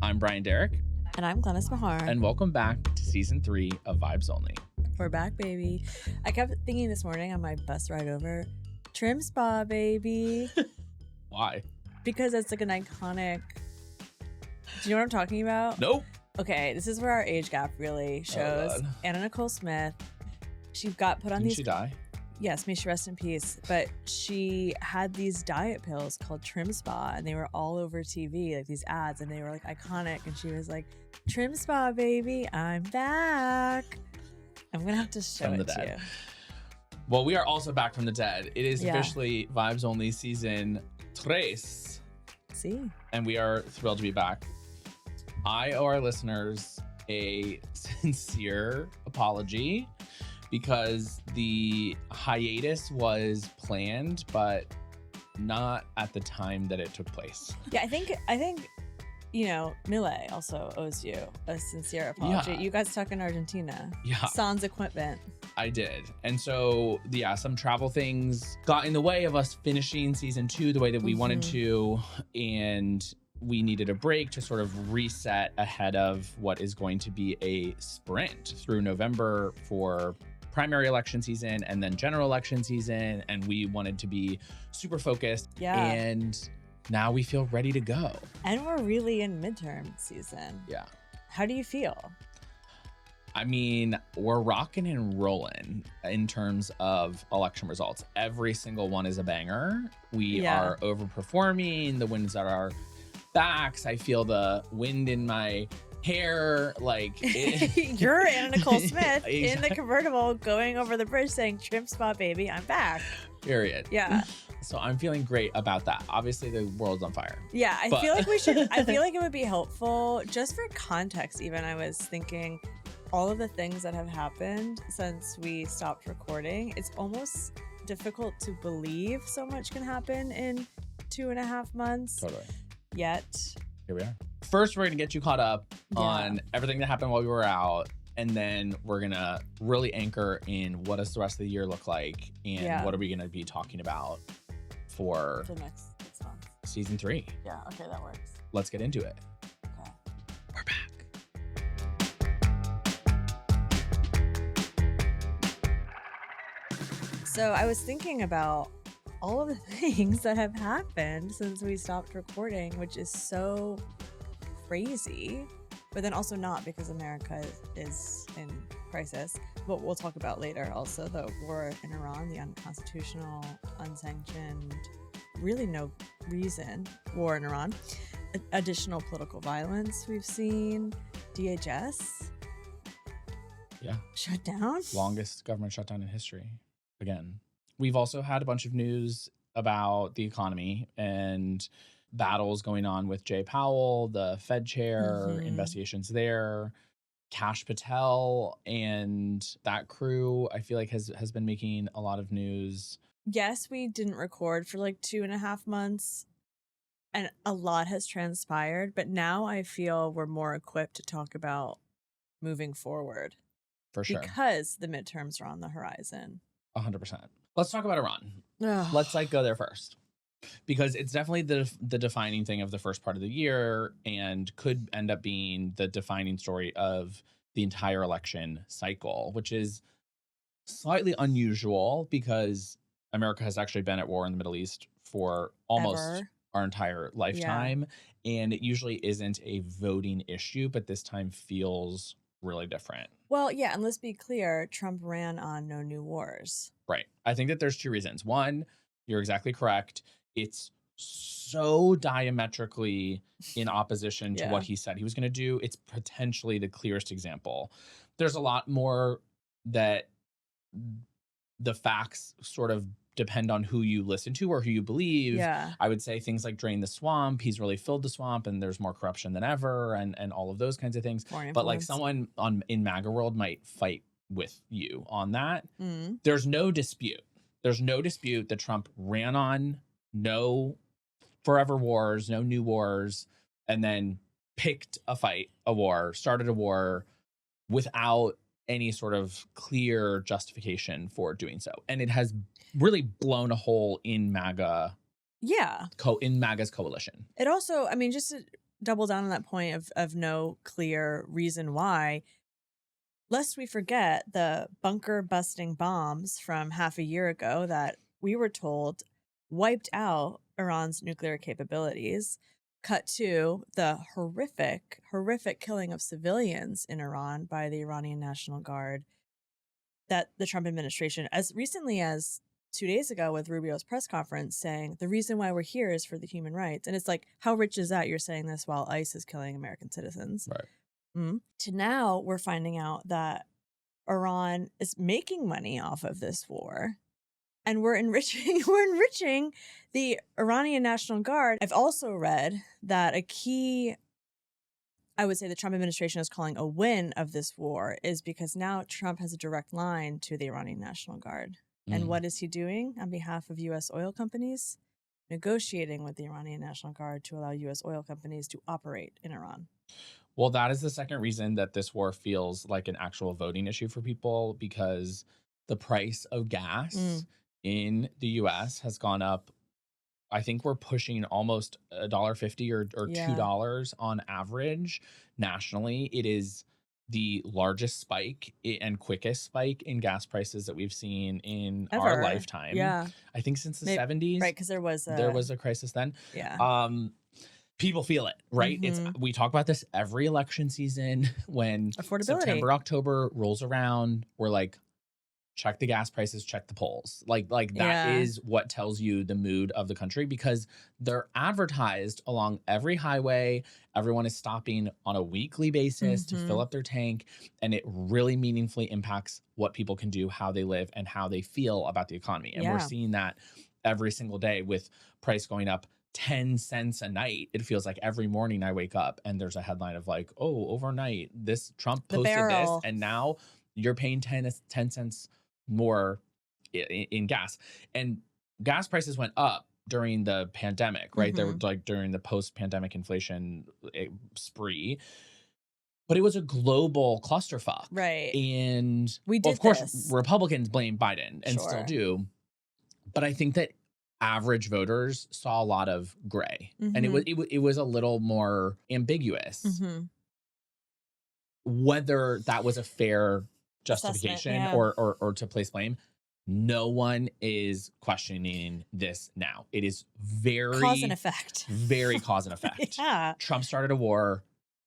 I'm Brian Derrick. And I'm Glennis Meagher. And welcome back to season 3 of Vibes Only. We're back, baby. I kept thinking this morning on my bus ride over, trim spa, baby. Why? Because it's like an iconic. Do you know what I'm talking about? Nope. Okay, this is where our age gap really shows. God. Anna Nicole Smith, she got put on Didn't these. she die? Yes, may she rest in peace. But she had these diet pills called Trim Spa, and they were all over TV, like these ads, and they were like iconic. And she was like, Trim Spa, baby, I'm back. I'm going to have to show From the it to dead. you. Well, we are also back from the dead. It is officially Vibes Only season 3. See? And we are thrilled to be back. I owe our listeners a sincere apology because the hiatus was planned, but not at the time that it took place. Yeah, I think Mille also owes you a sincere apology. Yeah. You got stuck in Argentina. Yeah. Sans equipment. I did. And so, some travel things got in the way of us finishing season 2 the way that we wanted to. And we needed a break to sort of reset ahead of what is going to be a sprint through November for primary election season and then general election season. And we wanted to be super focused. Yeah. And now we feel ready to go. And we're really in midterm season. Yeah. How do you feel? I mean, we're rocking and rolling in terms of election results. Every single one is a banger. We are overperforming. The wind's at our backs. I feel the wind in my hair. You're Anna Nicole Smith in the convertible going over the bridge saying, Trim Spa, baby, I'm back. Period. Yeah. So I'm feeling great about that. Obviously, the world's on fire. Yeah, I feel like it would be helpful just for context. Even I was thinking all of the things that have happened since we stopped recording. It's almost difficult to believe so much can happen in 2.5 months. Totally. Yet. Here we are. First, we're going to get you caught up on everything that happened while we were out. And then we're going to really anchor in what does the rest of the year look like and what are we going to be talking about for the next 6 months. Season 3. Yeah, okay, that works. Let's get into it. Okay. We're back. So I was thinking about all of the things that have happened since we stopped recording, which is so crazy, but then also not because America is in crisis. But we'll talk about later also the war in Iran, the unconstitutional, unsanctioned, really no reason war in Iran, additional political violence we've seen, DHS shut down. Longest government shutdown in history. Again, we've also had a bunch of news about the economy and battles going on with Jay Powell, the Fed chair, investigations there. Cash Patel and that crew, I feel like has been making a lot of news. Yes, we didn't record for like 2.5 months and a lot has transpired, but now I feel we're more equipped to talk about moving forward. For sure. Because the midterms are on the horizon. 100%. Let's talk about Iran. Ugh. Let's go there first. Because it's definitely the defining thing of the first part of the year and could end up being the defining story of the entire election cycle, which is slightly unusual because America has actually been at war in the Middle East for almost our entire lifetime. Yeah. And it usually isn't a voting issue, but this time feels really different. Well, yeah, and let's be clear, Trump ran on no new wars. Right. I think that there's 2 reasons. One, you're exactly correct. It's so diametrically in opposition to what he said he was going to do. It's potentially the clearest example. There's a lot more that the facts sort of depend on who you listen to or who you believe. Yeah. I would say things like drain the swamp. He's really filled the swamp and there's more corruption than ever and all of those kinds of things. But like someone in MAGA world might fight with you on that. There's no dispute. There's no dispute that Trump ran on no forever wars, no new wars, and then picked a fight, a war, started a war without any sort of clear justification for doing so. And it has really blown a hole in MAGA. Yeah. In MAGA's coalition. It also, I mean, just double down on that point of no clear reason why, lest we forget the bunker busting bombs from half a year ago that we were told wiped out Iran's nuclear capabilities. Cut to the horrific killing of civilians in Iran by the Iranian National Guard that the Trump administration, as recently as 2 days ago with Rubio's press conference, saying the reason why we're here is for the human rights. And it's like, how rich is that? You're saying this while ICE is killing American citizens. Right. To now we're finding out that Iran is making money off of this war, and we're enriching the Iranian National Guard. I've also read that a key, I would say the Trump administration is calling a win of this war, is because now Trump has a direct line to the Iranian National Guard. And what is he doing on behalf of U.S. oil companies? Negotiating with the Iranian National Guard to allow U.S. oil companies to operate in Iran. Well, that is the second reason that this war feels like an actual voting issue for people, because the price of gas in the U.S. has gone up. I think we're pushing almost $1.50 or $2 on average nationally. It is the largest spike and quickest spike in gas prices that we've seen in our lifetime. Yeah, I think since the 70s. Right, because there was a crisis then. Yeah. People feel it, right? We talk about this every election season when September, October rolls around. We're like, check the gas prices, check the polls. Like that is what tells you the mood of the country, because they're advertised along every highway. Everyone is stopping on a weekly basis to fill up their tank, and it really meaningfully impacts what people can do, how they live, and how they feel about the economy. And we're seeing that every single day with price going up 10 cents a night. It feels like every morning I wake up and there's a headline of like, oh, overnight this Trump posted this, and now you're paying 10 cents more in gas. And gas prices went up during the pandemic, right? They were like during the post-pandemic inflation spree. But it was a global clusterfuck. Right. And we did, of course, Republicans blame Biden and still do. But I think that average voters saw a lot of gray, and it was a little more ambiguous whether that was a fair justification or to place blame. No one is questioning this now. It is very cause and effect. Very cause and effect. Trump started a war.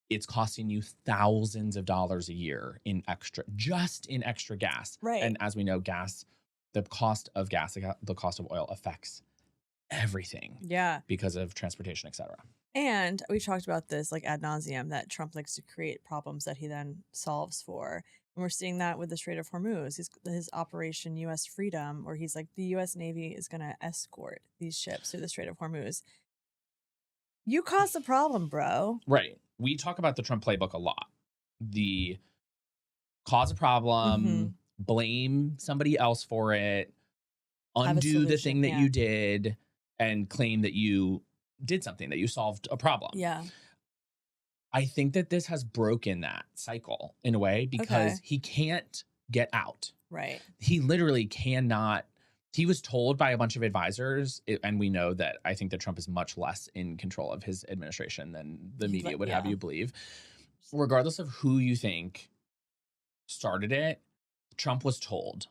It's costing you thousands of dollars a year in extra gas. Right. And as we know, the cost of gas, the cost of oil affects everything. Yeah. Because of transportation, et cetera. And we've talked about this like ad nauseum, that Trump likes to create problems that he then solves for. And we're seeing that with the Strait of Hormuz, his Operation U.S. Freedom, where he's like, the U.S. Navy is going to escort these ships through the Strait of Hormuz. You caused the problem, bro. Right. We talk about the Trump playbook a lot. The cause a problem, blame somebody else for it, undo the thing that you did, and claim that you did something, that you solved a problem. Yeah. I think that this has broken that cycle in a way, because he can't get out. Right. He literally cannot. He was told by a bunch of advisors, and we know that I think that Trump is much less in control of his administration than the media would have you believe. Regardless of who you think started it, Trump was told,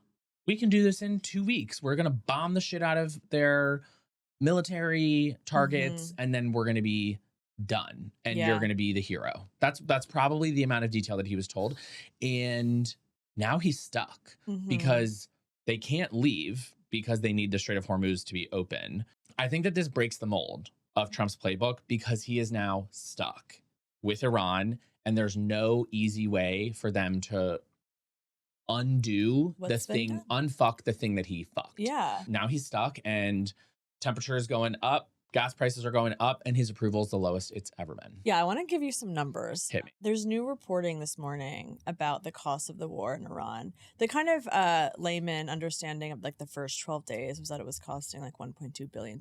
we can do this in 2 weeks. We're going to bomb the shit out of their military targets, and then we're going to be done, and you're going to be the hero. That's probably the amount of detail that he was told. And now he's stuck because they can't leave, because they need the Strait of Hormuz to be open. I think that this breaks the mold of Trump's playbook, because he is now stuck with Iran, and there's no easy way for them to undo unfuck the thing that he fucked. Yeah. Now he's stuck, and temperature is going up. Gas prices are going up, and his approval is the lowest it's ever been. Yeah, I want to give you some numbers. Hit me. There's new reporting this morning about the cost of the war in Iran. The kind of layman understanding of like the first 12 days was that it was costing like $1.2 billion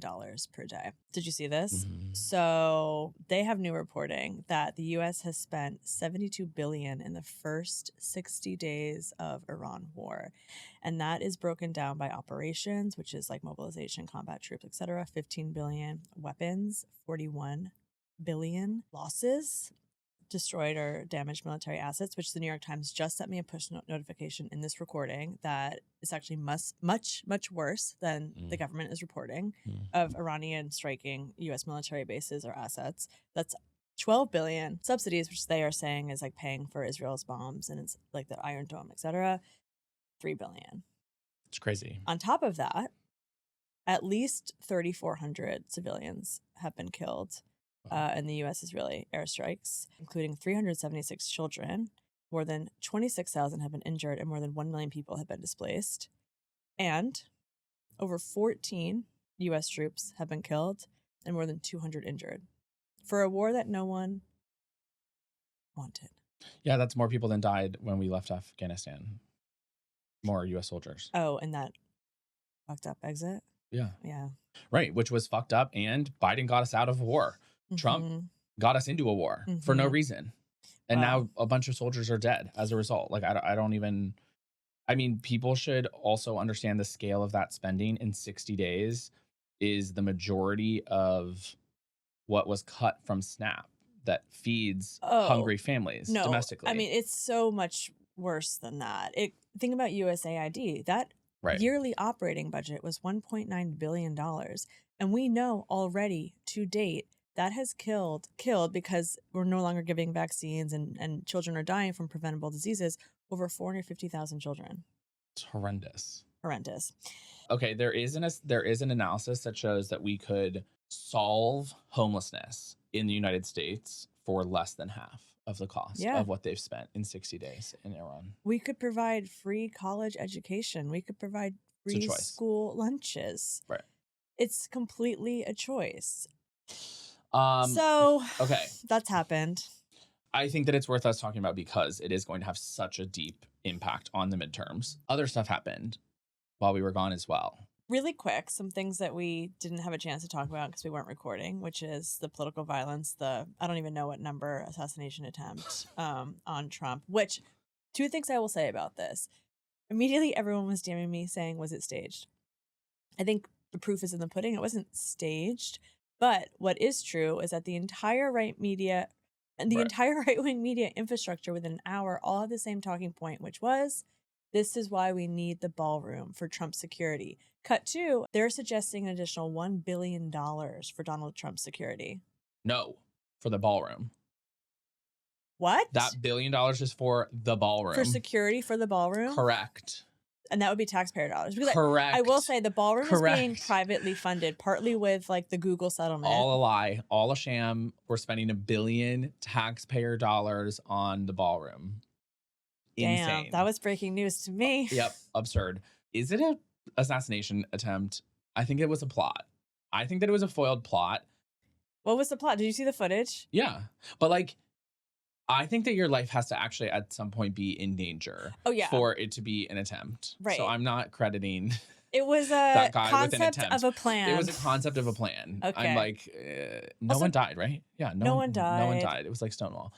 per day. Did you see this? So they have new reporting that the U.S. has spent $72 billion in the first 60 days of Iran war. And that is broken down by operations, which is like mobilization, combat troops, etc. $15 billion, weapons, $41 billion losses, destroyed or damaged military assets, which the New York Times just sent me a push notification in this recording that is actually much worse than the government is reporting of Iranian striking U.S. military bases or assets. That's 12 billion subsidies, which they are saying is like paying for Israel's bombs and it's like the Iron Dome, etc. 3 billion. It's crazy. On top of that, at least 3,400 civilians have been killed in the U.S.-Israeli airstrikes, including 376 children. More than 26,000 have been injured and more than 1 million people have been displaced. And over 14 U.S. troops have been killed and more than 200 injured for a war that no one wanted. Yeah, that's more people than died when we left Afghanistan. More U.S. soldiers. Oh, and that fucked up exit? Yeah. Yeah. Right, which was fucked up, and Biden got us out of a war. Trump got us into a war for no reason. And now a bunch of soldiers are dead as a result. Like, I don't even... I mean, people should also understand the scale of that spending in 60 days is the majority of what was cut from SNAP that feeds hungry families domestically. I mean, it's so much worse than that. Think about USAID. That yearly operating budget was $1.9 billion. And we know already to date that has killed because we're no longer giving vaccines and children are dying from preventable diseases, over 450,000 children. It's horrendous. Horrendous. Okay, there is an analysis that shows that we could solve homelessness in the United States for less than half of the cost of what they've spent in 60 days in Iran. We could provide free college education. We could provide free school lunches. Right. It's completely a choice. Okay, that's happened. I think that it's worth us talking about because it is going to have such a deep impact on the midterms. Other stuff happened while we were gone as well. Really quick, some things that we didn't have a chance to talk about because we weren't recording, which is the political violence, I don't even know what number assassination attempt on Trump, which 2 things I will say about this. Immediately, everyone was DMing me saying, was it staged? I think the proof is in the pudding. It wasn't staged. But what is true is that the entire right media and the entire right-wing media infrastructure within an hour all had the same talking point, which was, this is why we need the ballroom for Trump's security. Cut 2, they're suggesting an additional $1 billion for Donald Trump's security. No, for the ballroom. What? That $1 billion is for the ballroom. For security for the ballroom? Correct. And that would be taxpayer dollars. Because correct. I will say the ballroom is being privately funded, partly with like the Google settlement. All a lie, all a sham. We're spending $1 billion taxpayer dollars on the ballroom. Damn, insane. That was breaking news to me. Yep, absurd. Is it an assassination attempt? I think it was a plot. I think that it was a foiled plot. What was the plot? Did you see the footage? Yeah, but like, I think that your life has to actually at some point be in danger for it to be an attempt. Right. So I'm not crediting it was a concept of a plan. It was a concept of a plan. Okay. I'm like, no one died, right? Yeah, no one died. No one died. It was like Stonewall.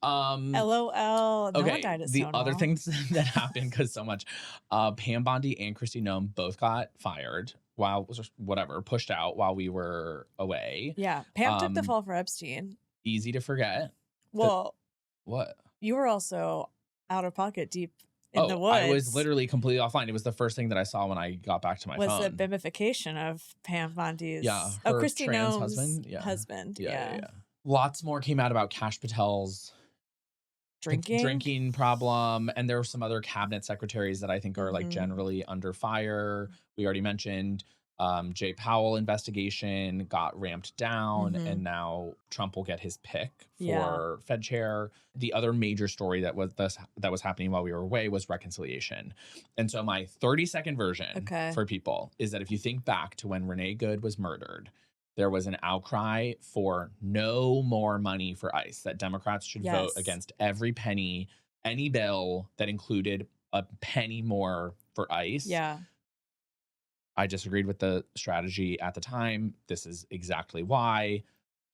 LOL. No one died at Stonewall. The other things that happened, because so much, Pam Bondi and Kristi Noem both got fired pushed out while we were away. Yeah, Pam took the fall for Epstein. Easy to forget. Well, what? You were also out of pocket deep in the woods. I was literally completely offline. It was the first thing that I saw when I got back to my phone. Was the bimification of Pam Bondi's Kristi Noem's husband. Yeah. Lots more came out about Cash Patel's drinking problem, and there were some other cabinet secretaries that I think are like generally under fire. We already mentioned Jay Powell investigation got ramped down, and now Trump will get his pick for Fed chair. The other major story that was happening while we were away was reconciliation. And so my 30-second version for people is that if you think back to when Renee Good was murdered, there was an outcry for no more money for ICE, that Democrats should vote against every penny, any bill that included a penny more for ICE. Yeah. I disagreed with the strategy at the time. This is exactly why.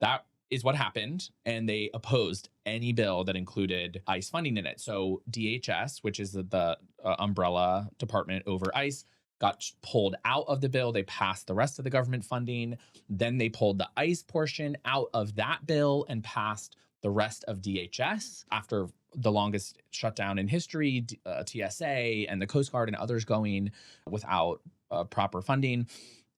That is what happened. And they opposed any bill that included ICE funding in it. So DHS, which is the umbrella department over ICE, got pulled out of the bill. They passed the rest of the government funding. Then they pulled the ICE portion out of that bill and passed the rest of DHS after the longest shutdown in history, TSA and the Coast Guard and others going without proper funding.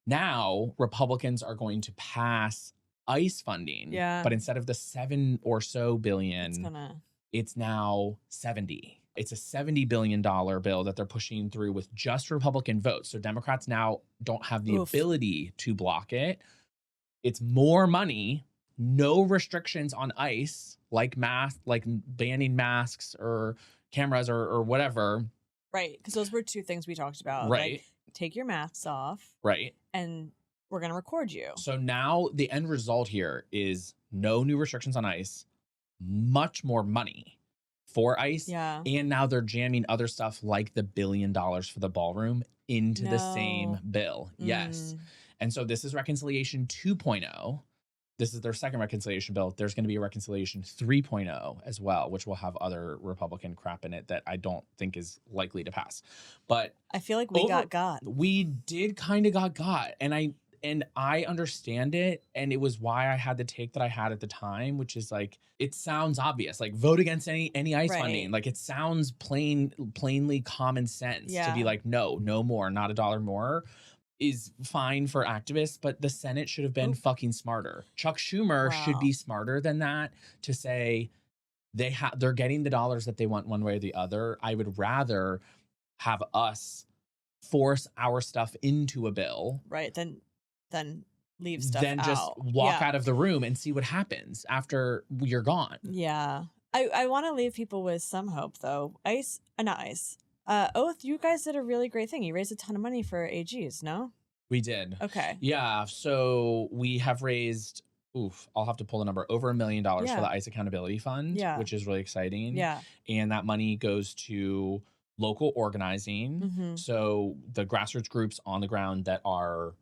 Now, Republicans are going to pass ICE funding, but instead of the $7 or so billion, it's now 70. It's a $70 billion bill that they're pushing through with just Republican votes. So Democrats now don't have the ability to block it. It's more money, no restrictions on ICE, like banning masks or cameras or whatever. Right, because those were two things we talked about. Right. Like, take your masks off. Right. And we're going to record you. So now the end result here is no new restrictions on ICE, much more money for ICE. Yeah. And now they're jamming other stuff like the $1 billion for the ballroom into the same bill. Yes. And so this is reconciliation 2.0. This is their second reconciliation bill. There's going to be a reconciliation 3.0 as well, which will have other Republican crap in it that I don't think is likely to pass. But I feel like we got. We did kind of got. And I understand it. And it was why I had the take that I had at the time, which is like, it sounds obvious, like vote against any ICE funding. Like it sounds plainly common sense to be like, no more, not $1 more is fine for activists, but the Senate should have been fucking smarter. Chuck Schumer should be smarter than that to say they're getting the dollars that they want one way or the other. I would rather have us force our stuff into a bill. Right. Then leave stuff Then just walk out of the room and see what happens after you're gone. Yeah. I want to leave people with some hope though. Not ICE. Oath, you guys did a really great thing. You raised a ton of money for AGs, no? We did. Okay. Yeah. So we have raised, I'll have to pull the number, over $1 million for the ICE Accountability Fund, which is really exciting. Yeah. And that money goes to local organizing. Mm-hmm. So the grassroots groups on the ground that are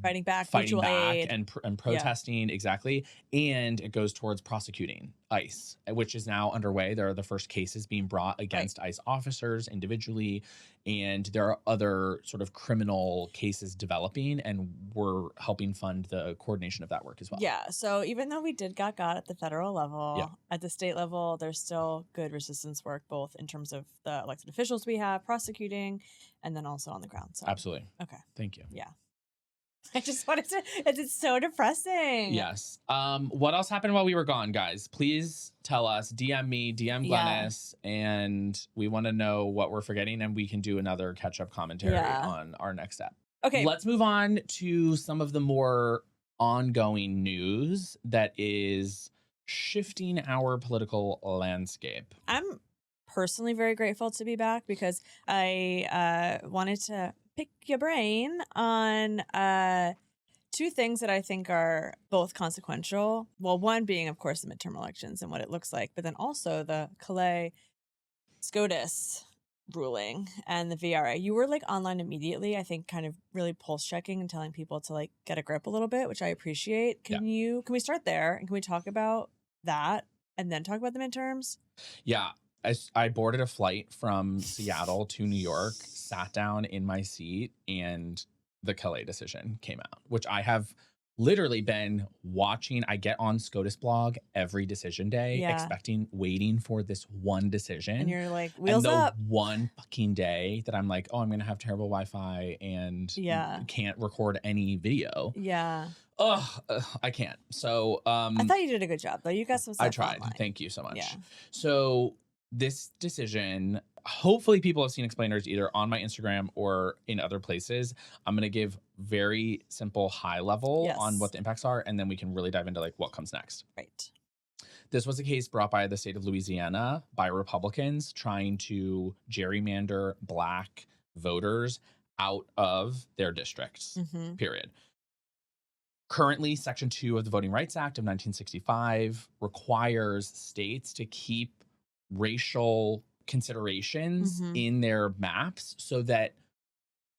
fighting back aid. and protesting, exactly. And it goes towards prosecuting ICE, which is now underway. There are the first cases being brought against ICE officers individually, and there are other sort of criminal cases developing, and we're helping fund the coordination of that work as well. Yeah, so even though we did got at the federal level, at the state level, there's still good resistance work, both in terms of the elected officials we have prosecuting, and then also on the ground. So. Absolutely. Okay. Thank you. Yeah. I just wanted to, it's so depressing. Yes. What else happened while we were gone, guys? Please tell us, DM me, DM Glennis, and we want to know what we're forgetting, and we can do another catch-up commentary on our next step. Okay. Let's move on to some of the more ongoing news that is shifting our political landscape. I'm personally very grateful to be back because I wanted to pick your brain on two things that I think are both consequential. Well, one being, of course, the midterm elections and what it looks like, but then also the Callais SCOTUS ruling and the VRA. You were like online immediately, I think, kind of really pulse checking and telling people to like get a grip a little bit, which I appreciate. Can we start there and can we talk about that and then talk about the midterms? Yeah. I boarded a flight from Seattle to New York, sat down in my seat, and the Callais decision came out, which I have literally been watching. I get on SCOTUS blog every decision day, waiting for this one decision. And you're like, wheels up. One fucking day that I'm like, I'm going to have terrible Wi-Fi and can't record any video. Yeah. I can't. So I thought you did a good job, though. You got some stuff I tried. online. Thank you so much. Yeah. So this decision, hopefully people have seen explainers either on my Instagram or in other places. I'm going to give very simple high level on what the impacts are, and then we can really dive into like what comes next. Right. This was a case brought by the state of Louisiana by Republicans trying to gerrymander Black voters out of their districts, period. Currently, Section 2 of the Voting Rights Act of 1965 requires states to keep racial considerations in their maps so that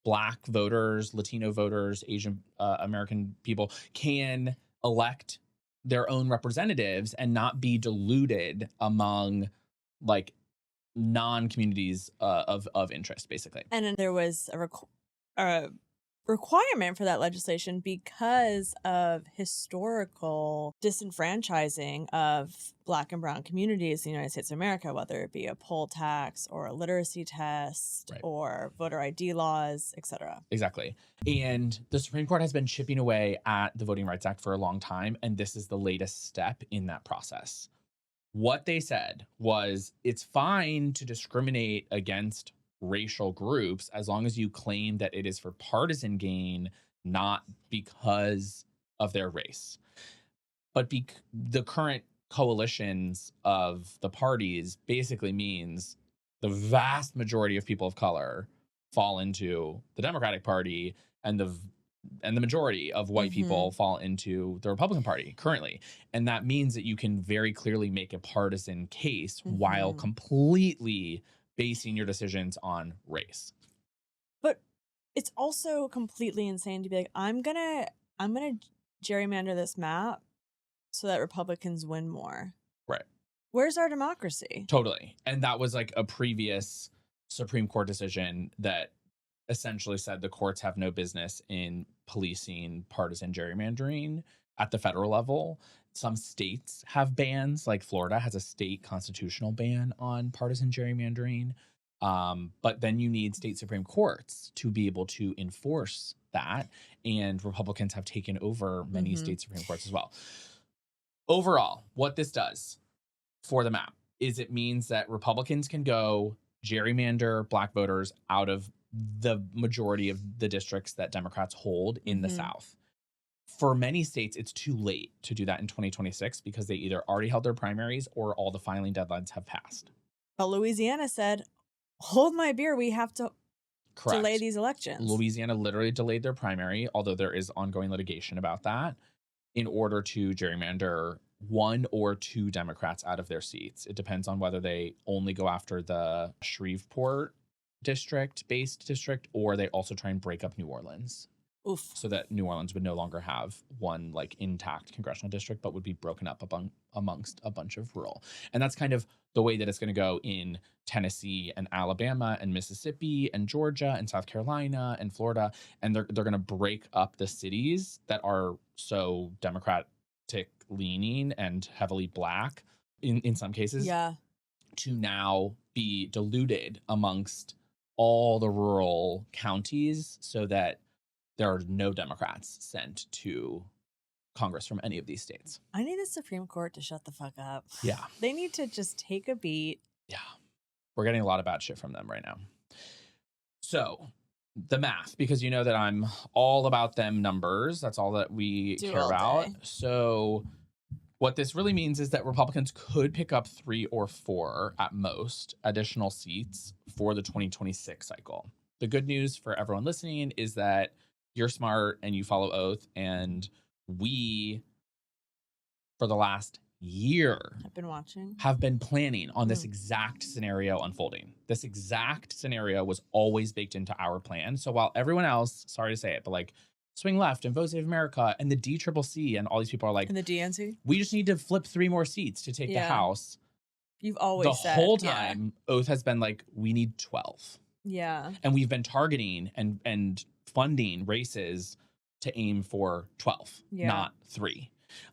Black voters, Latino voters, Asian American people can elect their own representatives and not be diluted among like non-communities of interest, basically. And then there was a requirement for that legislation because of historical disenfranchising of Black and brown communities in the United States of America, whether it be a poll tax or a literacy test or voter ID laws, etc. Exactly. And the Supreme Court has been chipping away at the Voting Rights Act for a long time, and this is the latest step in that process. What they said was it's fine to discriminate against racial groups as long as you claim that it is for partisan gain, not because of their race. But the current coalitions of the parties basically means the vast majority of people of color fall into the Democratic Party, and the majority of white people fall into the Republican Party currently. And that means that you can very clearly make a partisan case while completely basing your decisions on race. But it's also completely insane to be like, I'm gonna gerrymander this map so that Republicans win more. Right. Where's our democracy? Totally. And that was like a previous Supreme Court decision that essentially said the courts have no business in policing partisan gerrymandering at the federal level. Some states have bans, like Florida has a state constitutional ban on partisan gerrymandering. But then you need state Supreme Courts to be able to enforce that. And Republicans have taken over many state Supreme Courts as well. Overall, what this does for the map is it means that Republicans can go gerrymander Black voters out of the majority of the districts that Democrats hold in the South. For many states, it's too late to do that in 2026 because they either already held their primaries or all the filing deadlines have passed. But Louisiana said, hold my beer, we have to delay these elections. Louisiana literally delayed their primary, although there is ongoing litigation about that, in order to gerrymander 1 or 2 Democrats out of their seats. It depends on whether they only go after the Shreveport based district, or they also try and break up New Orleans. Oof. So that New Orleans would no longer have one like intact congressional district, but would be broken up amongst a bunch of rural. And that's kind of the way that it's going to go in Tennessee and Alabama and Mississippi and Georgia and South Carolina and Florida. And they're going to break up the cities that are so Democratic leaning and heavily Black in some cases. Yeah. To now be diluted amongst all the rural counties so that there are no Democrats sent to Congress from any of these states. I need the Supreme Court to shut the fuck up. Yeah. They need to just take a beat. Yeah. We're getting a lot of bad shit from them right now. So the math, because you know that I'm all about them numbers. That's all that we care about. So what this really means is that Republicans could pick up 3 or 4 at most additional seats for the 2026 cycle. The good news for everyone listening is that you're smart and you follow oath, and we, for the last year, have been planning on this exact scenario unfolding. This exact scenario was always baked into our plan. So while everyone else, sorry to say it, but like Swing Left and Vote Save America and the DCCC and all these people are like, and the DNC, we just need to flip 3 more seats to take the House. You've always said the whole time. Oath has been like, we need 12. Yeah. And we've been targeting and funding races to aim for 12, not 3.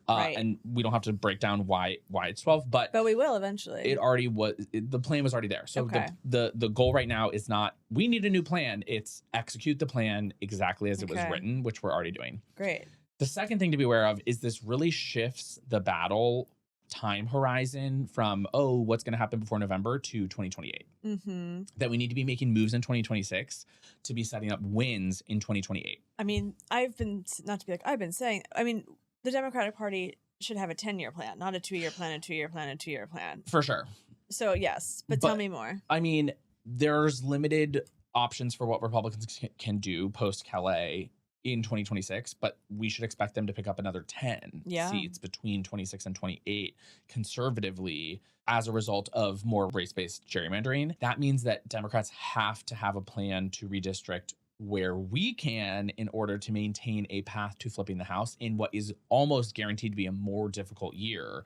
Right. And we don't have to break down why it's 12, but we will eventually. It already was. The plan was already there. So the goal right now is not we need a new plan. It's execute the plan exactly as it was written, which we're already doing. Great. The second thing to be aware of is this really shifts the battle time horizon from what's going to happen before November to 2028. That we need to be making moves in 2026 to be setting up wins in 2028. I mean, the Democratic Party should have a 10-year plan, not a 2-year plan, a 2-year plan, a 2-year plan. For sure. So yes, but tell me more. I mean, there's limited options for what Republicans can do post Callais in 2026, but we should expect them to pick up another 10 seats between 26 and 28 conservatively as a result of more race-based gerrymandering. That means that Democrats have to have a plan to redistrict where we can in order to maintain a path to flipping the House in what is almost guaranteed to be a more difficult year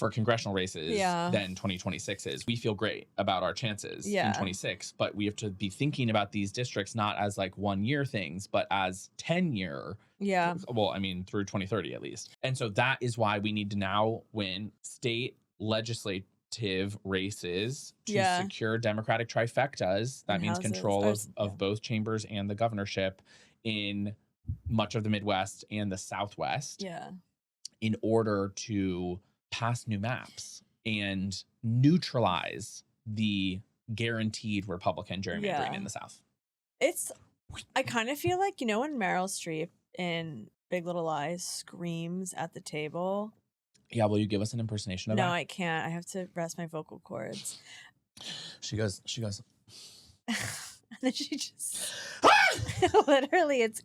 for congressional races Yeah. than 2026 is. We feel great about our chances in Yeah. 26, but we have to be thinking about these districts not as like 1 year things, but as 10-year. Yeah. Well, I mean, through 2030 at least. And so that is why we need to now win state legislative races to Yeah. secure Democratic trifectas. That And means houses. control Or of, s- of both chambers and the governorship in much of the Midwest and the Southwest Yeah. in order to pass new maps and neutralize the guaranteed Republican gerrymandering Yeah. in the South. I kind of feel like, when Meryl Streep in Big Little Lies screams at the table. Yeah, will you give us an impersonation of No, that? I can't. I have to rest my vocal cords. She goes, And then she just literally, it's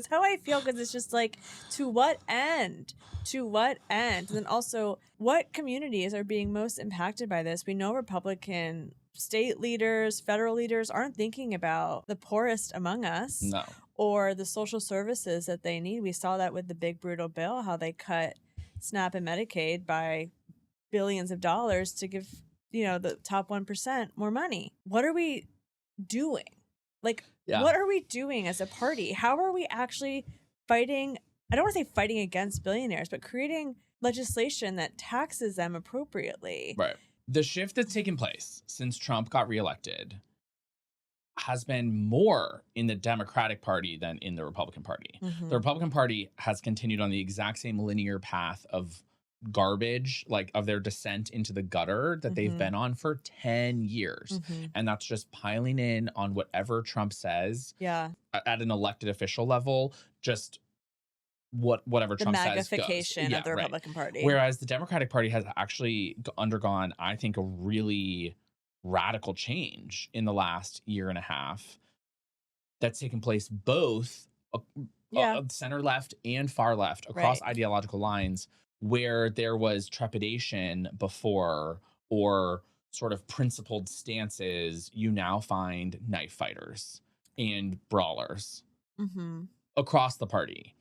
how I feel, because it's just like, to what end? To what end? And then also, what communities are being most impacted by this? We know Republican state leaders, federal leaders aren't thinking about the poorest among us. No. Or the social services that they need. We saw that with the big brutal bill, how they cut SNAP and Medicaid by billions of dollars to give, the top 1% more money. What are we doing? Like, what are we doing as a party? How are we actually fighting? I don't want to say fighting against billionaires, but creating legislation that taxes them appropriately. Right. The shift that's taken place since Trump got reelected has been more in the Democratic Party than in the Republican Party. Mhm. The Republican Party has continued on the exact same linear path of garbage, like of their descent into the gutter that they've been on for 10 years. And that's just piling in on whatever Trump says at an elected official level, just whatever The Trump says goes. magnification of the Republican Party. Whereas the Democratic Party has actually undergone, I think, a really radical change in the last year and a half that's taken place both center left and far left across ideological lines, where there was trepidation before or sort of principled stances. You now find knife fighters and brawlers across the party.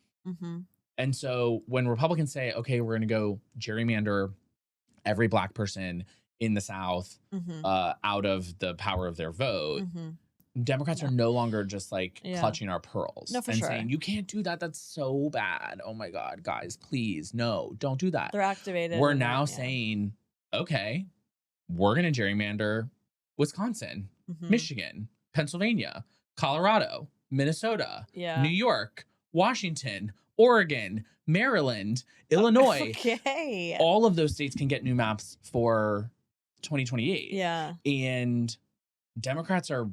And so when Republicans say, okay, we're going to go gerrymander every Black person in the South out of the power of their vote, Democrats are no longer just like clutching our pearls and saying, you can't do that. That's so bad. Oh my God, guys, please, no, don't do that. They're activated. We're now saying, okay, we're going to gerrymander Wisconsin, Michigan, Pennsylvania, Colorado, Minnesota, New York, Washington, Oregon, Maryland, Illinois. Okay. All of those states can get new maps for 2028. Yeah. And Democrats are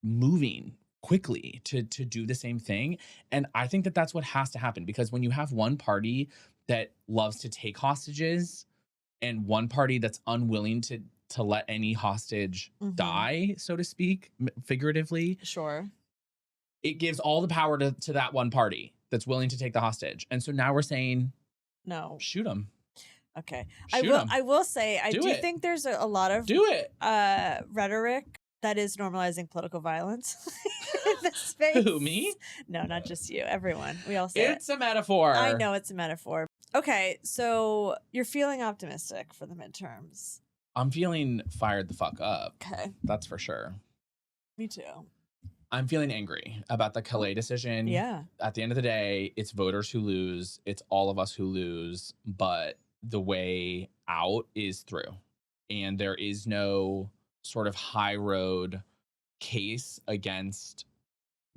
moving quickly to do the same thing. And I think that that's what has to happen, because when you have one party that loves to take hostages and one party that's unwilling to let any hostage die, so to speak, figuratively. Sure. It gives all the power to that one party that's willing to take the hostage. And so now we're saying, no, shoot them. Okay. I will say, I do think there's a lot of rhetoric that is normalizing political violence in this space. Who, me? No, not just you. Everyone. We all say it's a metaphor. I know it's a metaphor. Okay, so you're feeling optimistic for the midterms. I'm feeling fired the fuck up. Okay. That's for sure. Me too. I'm feeling angry about the Callais decision. Yeah. At the end of the day, it's voters who lose. It's all of us who lose. But the way out is through. And there is no sort of high road case against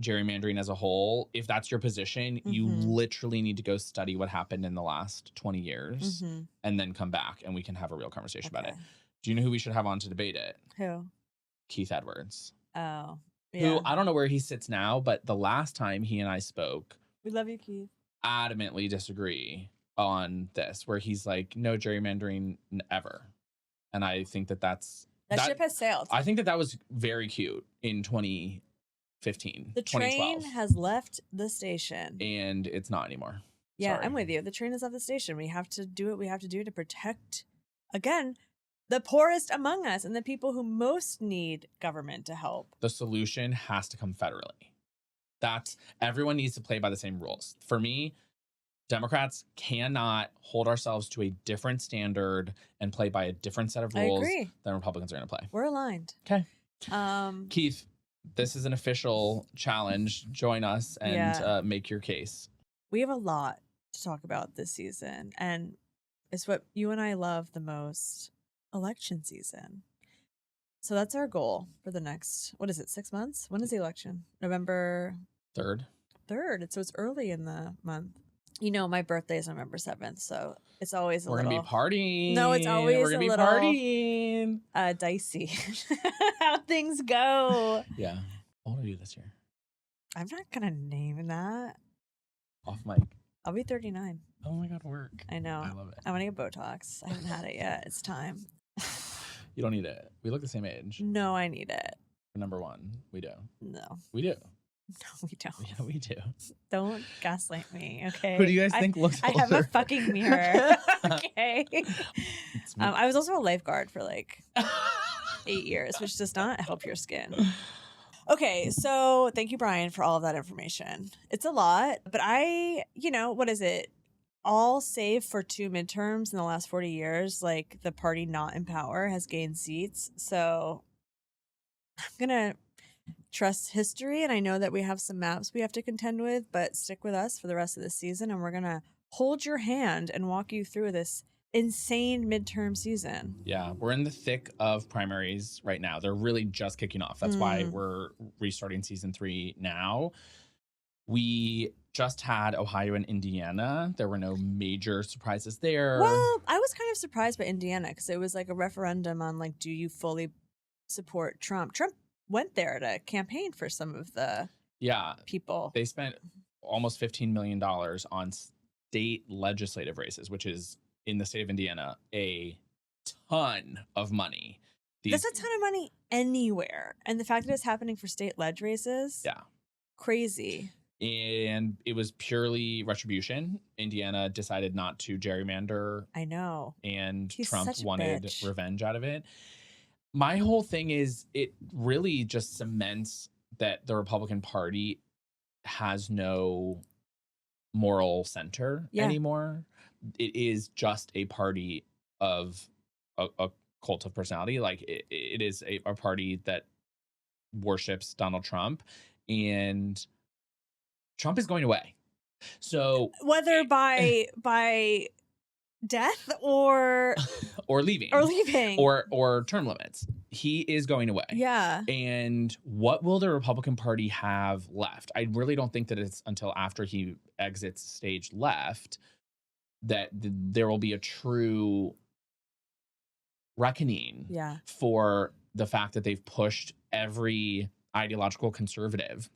gerrymandering as a whole. If that's your position, you literally need to go study what happened in the last 20 years and then come back and we can have a real conversation about it. Do you know who we should have on to debate it? Who? Keith Edwards. Oh, yeah. Who, I don't know where he sits now, but the last time he and I spoke, we love you, Keith, adamantly disagree on this, where he's like, no gerrymandering ever. And I think that ship has sailed. I think that was very cute in 2015. The train has left the station. And it's not anymore. Yeah, sorry. I'm with you. The train has left the station. We have to do what we have to do to protect, again, the poorest among us and the people who most need government to help. The solution has to come federally. Everyone needs to play by the same rules. For me, Democrats cannot hold ourselves to a different standard and play by a different set of rules than Republicans are going to play. We're aligned. Okay. Keith, this is an official challenge. Join us and make your case. We have a lot to talk about this season, and it's what you and I love the most, election season. So that's our goal for the next, 6 months? When is the election? November 3rd. So it's early in the month. You know, my birthday is November 7th, so it's always We're gonna be partying. No, it's always We're gonna be partying. Dicey. How things go. Yeah. What old are you this year? I'm not gonna name that. Off mic. I'll be 39. Oh my God, work. I know. I love it. I want to get Botox. I haven't had it yet. It's time. You don't need it. We look the same age. No, I need it. Number one, we do. No. We do. No, we don't. Yeah, we do. Don't gaslight me, okay? Who do you guys think looks older? I have a fucking mirror, okay? I was also a lifeguard for like 8 years, which does not help your skin. Okay, so thank you, Brian, for all of that information. It's a lot, but what is it? All save for 2 midterms in the last 40 years, like the party not in power has gained seats. So I'm going to trust history, and I know that we have some maps we have to contend with, but stick with us for the rest of the season, and we're going to hold your hand and walk you through this insane midterm season. Yeah, we're in the thick of primaries right now. They're really just kicking off. That's why we're restarting season 3 now. We just had Ohio and Indiana. There were no major surprises there. Well, I was kind of surprised by Indiana because it was like a referendum on like, do you fully support Trump? Trump went there to campaign for some of the people. They spent almost $15 million on state legislative races, which is in the state of Indiana a ton of money. That's a ton of money anywhere, and the fact that it's happening for state ledge races, crazy. And it was purely retribution. Indiana decided not to gerrymander. I know. And Trump wanted revenge out of it. My whole thing is it really just cements that the Republican Party has no moral center anymore. It is just a party of a cult of personality. Like it is a party that worships Donald Trump, and Trump is going away. So whether by death or leaving or term limits, he is going away. Yeah. And what will the Republican Party have left? I really don't think that it's until after he exits stage left that there will be a true reckoning for the fact that they've pushed every ideological conservative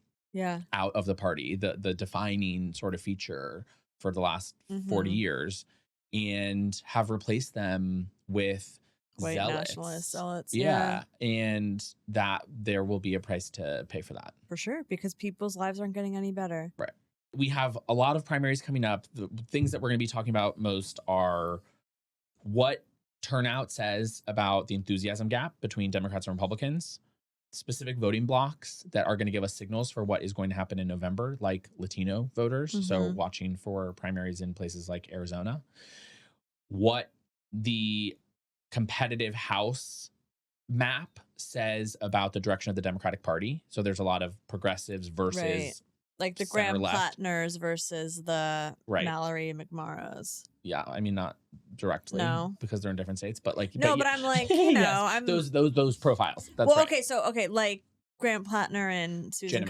out of the party, the defining sort of feature for the last 40 years, and have replaced them with white zealots. Nationalist zealots. Yeah. And that there will be a price to pay for that. For sure, because people's lives aren't getting any better. Right. We have a lot of primaries coming up. The things that we're going to be talking about most are what turnout says about the enthusiasm gap between Democrats and Republicans, specific voting blocks that are going to give us signals for what is going to happen in November, like Latino voters. So watching for primaries in places like Arizona, what the competitive House map says about the direction of the Democratic Party. So there's a lot of progressives versus like the Graham Plattners versus the Mallory McMorrows. Yeah, I mean not directly because they're in different states, but like but I'm like, you know, I'm those profiles. That's like Graham Plattner and Susan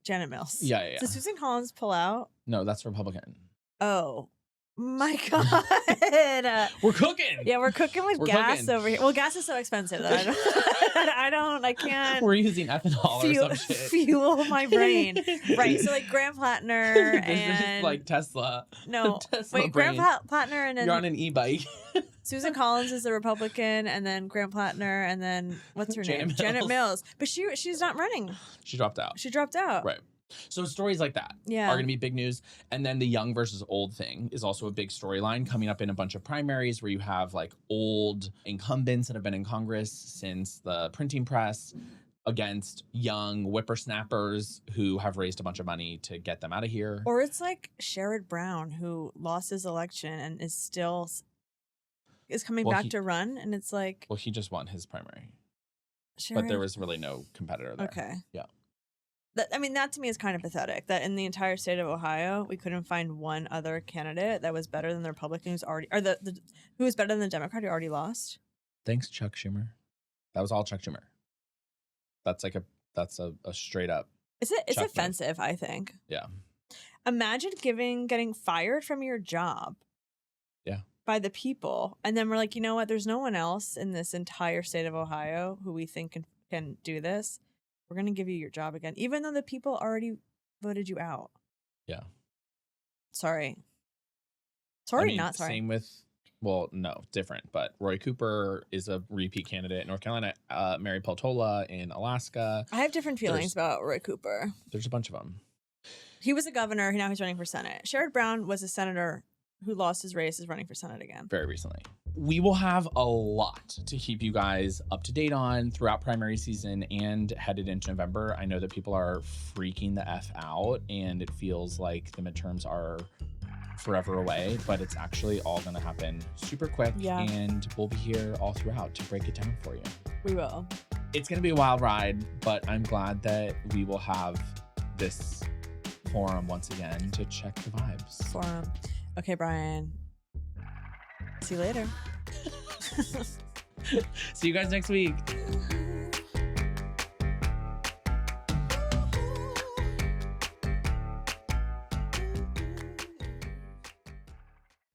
Janet Mills. Yeah. Did Susan Collins pull out? No, that's Republican. Oh. My God. We're cooking. Yeah, we're cooking with gas over here. Well, gas is so expensive that I can't. We're using ethanol or some shit. Fuel my brain. Right. So like Graham Plattner and like Tesla. No. Tesla wait, Graham Plattner and then you're on an e-bike. Susan Collins is a Republican, and then Graham Plattner, and then what's her name? Janet Mills. But she's not running. She dropped out. Right. So stories like that are going to be big news. And then the young versus old thing is also a big storyline coming up in a bunch of primaries where you have like old incumbents that have been in Congress since the printing press against young whippersnappers who have raised a bunch of money to get them out of here. Or it's like Sherrod Brown, who lost his election and is coming back to run, and it's like... Well, he just won his primary. But there was really no competitor there. Okay. Yeah. That to me is kind of pathetic, that in the entire state of Ohio, we couldn't find one other candidate that was better than the Republican who was better than the Democrat who already lost. Thanks, Chuck Schumer. That was all Chuck Schumer. That's a straight up. It's offensive, I think. Yeah. Imagine getting fired from your job. Yeah. By the people, and then we're like, you know what? There's no one else in this entire state of Ohio who we think can do this. We're gonna give you your job again, even though the people already voted you out. Yeah. Sorry. Not sorry. Same with. Well, no, different. But Roy Cooper is a repeat candidate in North Carolina. Mary Peltola in Alaska. I have different feelings about Roy Cooper. There's a bunch of them. He was a governor. Now he's running for Senate. Sherrod Brown was a senator who lost his race, is running for Senate again. Very recently. We will have a lot to keep you guys up to date on throughout primary season and headed into November. I know that people are freaking the F out, and it feels like the midterms are forever away, but it's actually all going to happen super quick. Yeah. And we'll be here all throughout to break it down for you. We will. It's going to be a wild ride, but I'm glad that we will have this forum once again to check the vibes. Forum. Okay, Brian. See you later. See you guys next week.